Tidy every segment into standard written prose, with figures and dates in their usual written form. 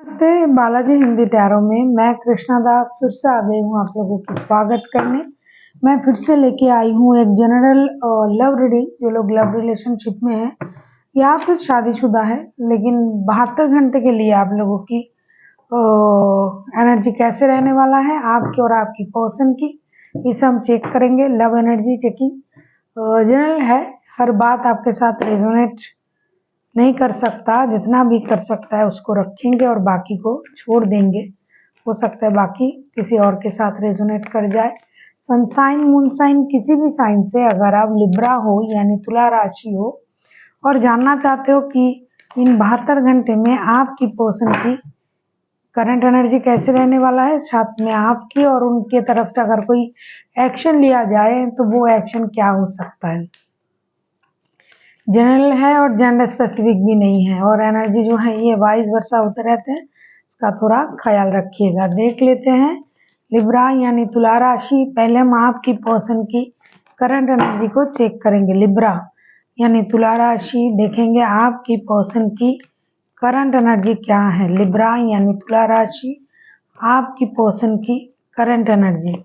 नमस्ते बालाजी हिंदी टैरो में मैं कृष्णा दास फिर से आ गई हूँ आप लोगों की स्वागत करने। मैं फिर से लेके आई हूँ एक जनरल लव रीडिंग। जो लोग लव रिलेशनशिप में है या फिर शादीशुदा है लेकिन 72 घंटे के लिए आप लोगों की एनर्जी कैसे रहने वाला है आपकी और आपकी पर्सन की, इसे हम चेक करेंगे। लव एनर्जी चेकिंग जनरल है, हर बात आपके साथ रेजोनेट नहीं कर सकता, जितना भी कर सकता है उसको रखेंगे और बाकी को छोड़ देंगे। हो सकता है बाकी किसी और के साथ रेजोनेट कर जाए। सनसाइन मून साइन किसी भी साइन से अगर आप लिब्रा हो यानी तुला राशि हो और जानना चाहते हो कि इन 72 घंटे में आपकी पर्सन की करंट एनर्जी कैसे रहने वाला है, साथ में आपकी और उनके तरफ से अगर कोई एक्शन लिया जाए तो वो एक्शन क्या हो सकता है। जनरल है और जेंडर स्पेसिफिक भी नहीं है और एनर्जी जो है ये वाइस वर्षा होते रहते हैं, इसका थोड़ा ख्याल रखिएगा। देख लेते हैं लिब्रा यानी तुला राशि। पहले हम आपकी पर्सन की करंट एनर्जी को चेक करेंगे। लिब्रा यानी तुला राशि, देखेंगे आपकी पर्सन की करंट एनर्जी क्या है। लिब्रा यानी तुला राशि, आपकी पर्सन की current energy.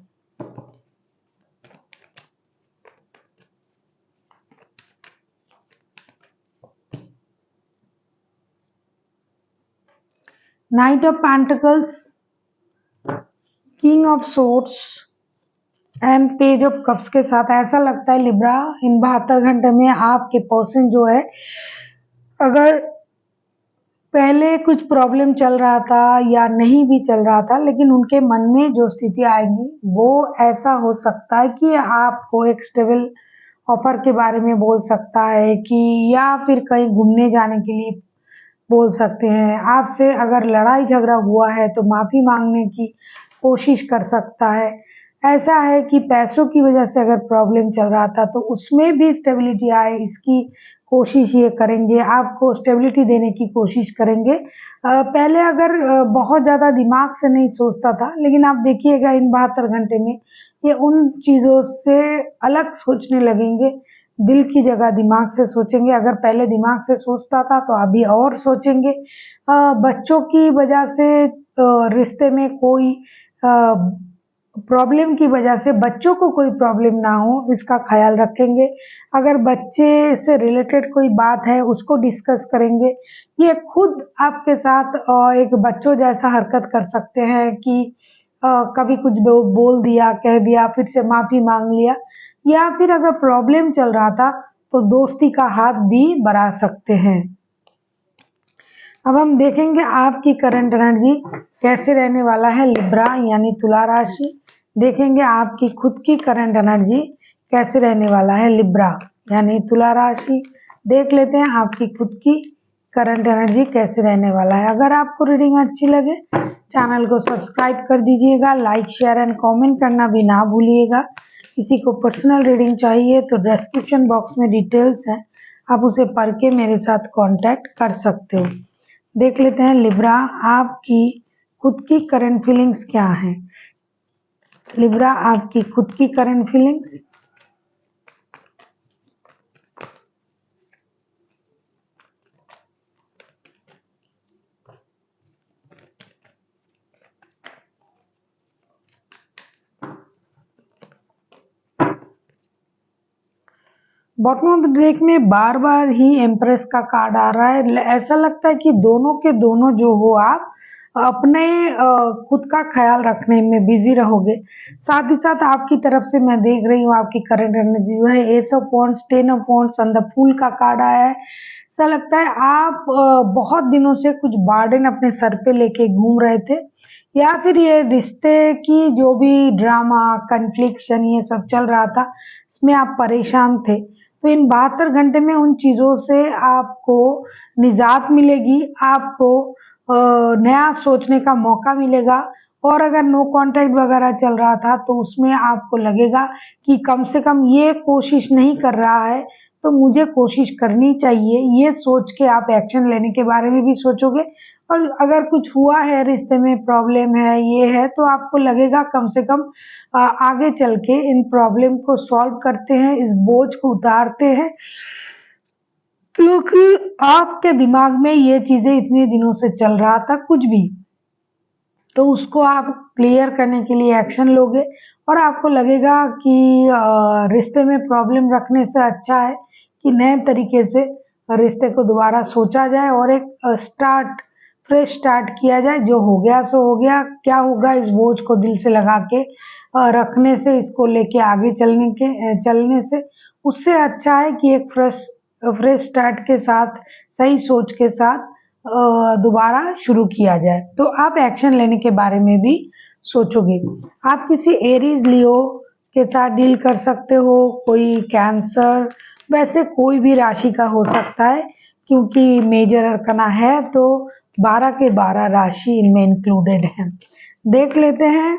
Night of pentacles, king of swords and page of cups के साथ ऐसा लगता है लिब्रा इन 72 घंटे में आपके पर्सन जो है, अगर पहले कुछ प्रॉब्लम चल रहा था या नहीं भी चल रहा था लेकिन उनके मन में जो स्थिति आएगी वो ऐसा हो सकता है कि आपको एक स्टेबल ऑफर के बारे में बोल सकता है कि या फिर कहीं घूमने जाने के लिए बोल सकते हैं। आपसे अगर लड़ाई झगड़ा हुआ है तो माफ़ी मांगने की कोशिश कर सकता है। ऐसा है कि पैसों की वजह से अगर प्रॉब्लम चल रहा था तो उसमें भी स्टेबिलिटी आए इसकी कोशिश ये करेंगे, आपको स्टेबिलिटी देने की कोशिश करेंगे। पहले अगर बहुत ज़्यादा दिमाग से नहीं सोचता था लेकिन आप देखिएगा इन 72 घंटे में ये उन चीज़ों से अलग सोचने लगेंगे। दिल की जगह दिमाग से सोचेंगे। अगर पहले दिमाग से सोचता था तो अभी और सोचेंगे। बच्चों की वजह से रिश्ते में कोई प्रॉब्लम की वजह से बच्चों को कोई प्रॉब्लम ना हो इसका ख्याल रखेंगे। अगर बच्चे से रिलेटेड कोई बात है उसको डिस्कस करेंगे। ये खुद आपके साथ एक बच्चों जैसा हरकत कर सकते हैं कि कभी कुछ बोल दिया, कह दिया, फिर से माफ़ी मांग लिया, या फिर अगर प्रॉब्लम चल रहा था तो दोस्ती का हाथ भी बढ़ा सकते हैं। अब हम देखेंगे आपकी करंट एनर्जी कैसे रहने वाला है। लिब्रा यानी तुला राशि, देखेंगे आपकी खुद की करंट एनर्जी कैसे रहने वाला है। लिब्रा यानी तुला राशि, देख लेते हैं आपकी खुद की करंट एनर्जी कैसे रहने वाला है। अगर आपको रीडिंग अच्छी लगे चैनल को सब्सक्राइब कर दीजिएगा, लाइक शेयर एंड कमेंट करना भी ना भूलिएगा। किसी को पर्सनल रीडिंग चाहिए तो डिस्क्रिप्शन बॉक्स में डिटेल्स है, आप उसे पढ़ के मेरे साथ कांटेक्ट कर सकते हो। देख लेते हैं लिब्रा आपकी खुद की करंट फीलिंग्स क्या है। लिब्रा आपकी खुद की current feelings. Bottom of the deck में बार बार ही एम्प्रेस का कार्ड आ रहा है। ऐसा लगता है कि दोनों के दोनों जो हो आप अपने खुद का ख्याल रखने में बिजी रहोगे। साथ ही साथ आपकी तरफ से मैं देख रही हूँ आपकी करंट एनर्जी जो है S of wands, 10 of wands और द फूल का कार्ड आया है। ऐसा लगता है आप बहुत दिनों से कुछ बर्डन अपने सर पे लेके घूम रहे थे या फिर ये रिश्ते की जो भी ड्रामा कन्फ्लिक्शन ये सब चल रहा था इसमें आप परेशान थे। तो इन 72 घंटे में उन चीज़ों से आपको निजात मिलेगी, आपको नया सोचने का मौका मिलेगा। और अगर नो कांटेक्ट वगैरह चल रहा था तो उसमें आपको लगेगा कि कम से कम ये कोशिश नहीं कर रहा है तो मुझे कोशिश करनी चाहिए। ये सोच के आप एक्शन लेने के बारे में भी सोचोगे और अगर कुछ हुआ है रिश्ते में प्रॉब्लम है ये है तो आपको लगेगा कम से कम आगे चल के इन प्रॉब्लम को सॉल्व करते हैं, इस बोझ को उतारते हैं क्योंकि आपके दिमाग में ये चीजें इतने दिनों से चल रहा था कुछ भी, तो उसको आप क्लियर करने के लिए एक्शन लोगे और आपको लगेगा कि रिश्ते में प्रॉब्लम रखने से अच्छा है कि नए तरीके से रिश्ते को दोबारा सोचा जाए और एक फ्रेश स्टार्ट किया जाए। जो हो गया सो हो गया, क्या होगा इस बोझ को दिल से लगा के रखने से, इसको लेके आगे चलने से। उससे अच्छा है कि एक फ्रेश स्टार्ट के साथ, सही सोच के साथ दोबारा शुरू किया जाए। तो आप एक्शन लेने के बारे में भी सोचोगे। आप किसी एरीज लियो के साथ डील कर सकते हो, कोई कैंसर, वैसे कोई भी राशि का हो सकता है क्योंकि मेजर अरकना है तो 12 के 12 राशि इनमें इंक्लूडेड है। देख लेते हैं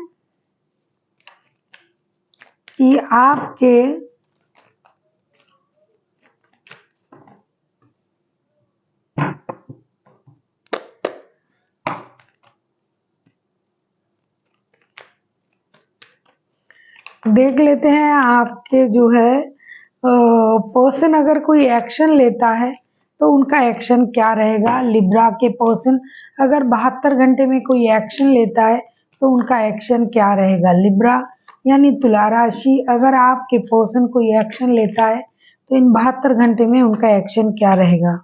कि आपके देख लेते हैं आपके जो है पर्सन अगर कोई एक्शन लेता है तो उनका एक्शन क्या रहेगा। लिब्रा के पर्सन अगर 72 घंटे में कोई एक्शन लेता है तो उनका एक्शन क्या रहेगा। लिब्रा यानी तुला राशि, अगर आपके पर्सन कोई एक्शन लेता है तो इन 72 घंटे में उनका एक्शन क्या रहेगा।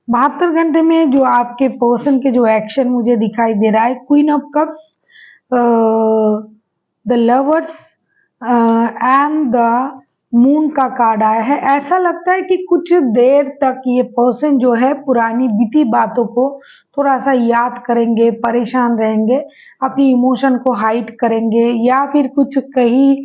72 घंटे में जो आपके पर्सन के जो एक्शन मुझे दिखाई दे रहा है, queen of cups, the lovers and the moon का कार्ड आया है। ऐसा लगता है कि कुछ देर तक ये पर्सन जो है पुरानी बीती बातों को थोड़ा सा याद करेंगे, परेशान रहेंगे, अपनी इमोशन को हाइड करेंगे या फिर कुछ कहीं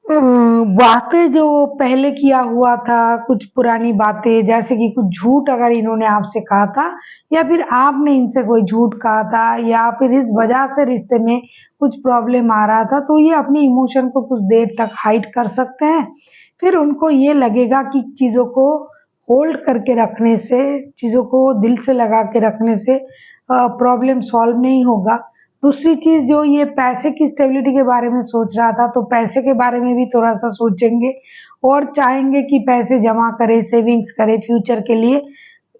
बातें जो पहले किया हुआ था, कुछ पुरानी बातें जैसे कि कुछ झूठ अगर इन्होंने आपसे कहा था या फिर आपने इनसे कोई झूठ कहा था या फिर इस वजह से रिश्ते में कुछ प्रॉब्लम आ रहा था, तो ये अपनी इमोशन को कुछ देर तक हाइड कर सकते हैं। फिर उनको ये लगेगा कि चीज़ों को होल्ड करके रखने से, चीज़ों को दिल से लगा के रखने से प्रॉब्लम सॉल्व नहीं होगा। दूसरी चीज़ जो ये पैसे की स्टेबिलिटी के बारे में सोच रहा था, तो पैसे के बारे में भी थोड़ा-सा सोचेंगे और चाहेंगे कि पैसे जमा करें, सेविंग्स करें फ्यूचर के लिए।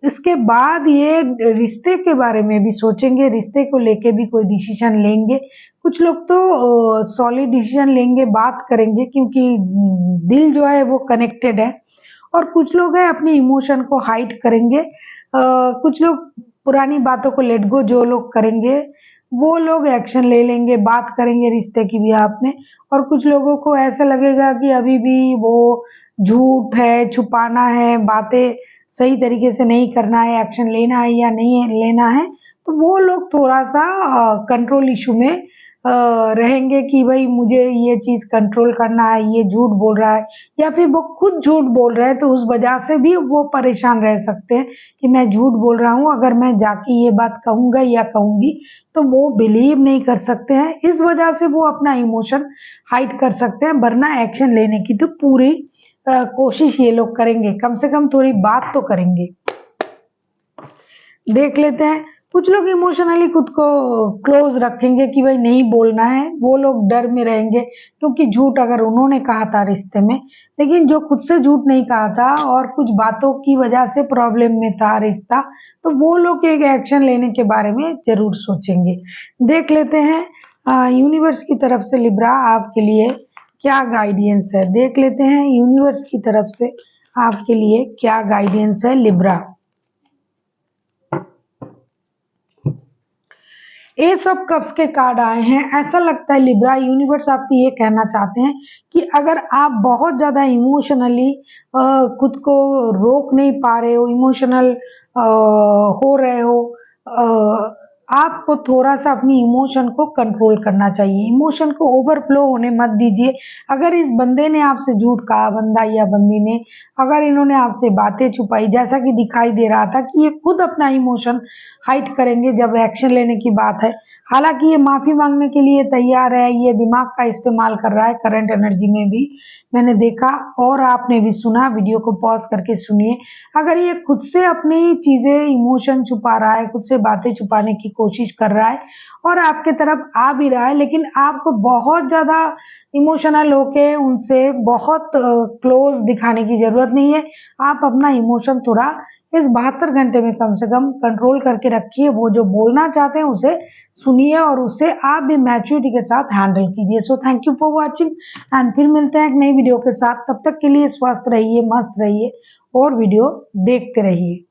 इसके बाद ये रिश्ते के बारे में भी सोचेंगे, रिश्ते को लेके भी कोई डिसीज़न लेंगे। कुछ लोग तो सॉलिड डिसीज़न लेंगे, बात करेंगे क्योंकि दिल जो है वो कनेक्टेड है और कुछ लोग हैं अपनी इमोशन को हाइड करेंगे। कुछ लोग पुरानी बातों को लेट गो जो लोग करेंगे वो लोग एक्शन ले लेंगे, बात करेंगे रिश्ते की भी आपने। और कुछ लोगों को ऐसा लगेगा कि अभी भी वो झूठ है, छुपाना है, बातें सही तरीके से नहीं करना है, एक्शन लेना है या नहीं लेना है, तो वो लोग थोड़ा-सा कंट्रोल इश्यू में रहेंगे कि भई मुझे ये चीज़ कंट्रोल करना है, ये झूठ बोल रहा है या फिर वो खुद झूठ बोल रहा है तो उस वजह से भी वो परेशान रह सकते हैं कि मैं झूठ बोल रहा हूँ, अगर मैं जाके ये बात कहूँगा या कहूँगी तो वो बिलीव नहीं कर सकते हैं। इस वजह से वो अपना इमोशन हाइड कर सकते हैं, वरना एक्शन लेने की तो पूरी कोशिश ये लोग करेंगे, कम से कम थोड़ी बात तो करेंगे। देख लेते हैं, कुछ लोग इमोशनली खुद को क्लोज रखेंगे कि भाई नहीं बोलना है, वो लोग डर में रहेंगे क्योंकि झूठ अगर उन्होंने कहा था रिश्ते में, लेकिन जो खुद से झूठ नहीं कहा था और कुछ बातों की वजह से प्रॉब्लम में था रिश्ता, तो वो लोग एक एक्शन लेने के बारे में जरूर सोचेंगे। देख लेते हैं यूनिवर्स की तरफ से लिब्रा आपके लिए क्या गाइडेंस है। देख लेते हैं यूनिवर्स की तरफ से आपके लिए क्या गाइडेंस है लिब्रा। एस ऑफ कप्स के कार्ड आए हैं। ऐसा लगता है लिब्रा यूनिवर्स आपसे ये कहना चाहते हैं कि अगर आप बहुत ज़्यादा इमोशनली खुद को रोक नहीं पा रहे हो, इमोशनल हो रहे हो, आपको थोड़ा-सा अपनी इमोशन को कंट्रोल करना चाहिए, इमोशन को ओवरफ्लो होने मत दीजिए। अगर इस बंदे ने आपसे झूठ कहा, बंदा या बंदी ने, अगर इन्होंने आपसे बातें छुपाई, जैसा कि दिखाई दे रहा था कि ये खुद अपना इमोशन हाइड करेंगे जब एक्शन लेने की बात है। हालाँकि ये माफ़ी माँगने के लिए तैयार है, ये दिमाग का इस्तेमाल कर रहा है करंट एनर्जी में भी, मैंने देखा और आपने भी सुना, वीडियो को पॉज़ करके सुनिए। अगर ये खुद से अपनी चीज़ें, इमोशन छुपा रहा है, खुद से बातें छुपाने की कोशिश कर रहा है और आपके तरफ आ भी रहा है, लेकिन आपको बहुत ज़्यादा इमोशनल होके उनसे बहुत क्लोज़ दिखाने की ज़रूरत नहीं है। आप अपना इमोशन थोड़ा इस 72 घंटे में कम से कम कंट्रोल करके रखिए। वो जो बोलना चाहते हैं उसे सुनिए और उसे आप भी मैच्योरिटी के साथ हैंडल कीजिए। So thank you for watching and फिर मिलते हैं एक नई वीडियो के साथ। तब तक के लिए स्वस्थ रहिए, मस्त रहिए और वीडियो देखते रहिए।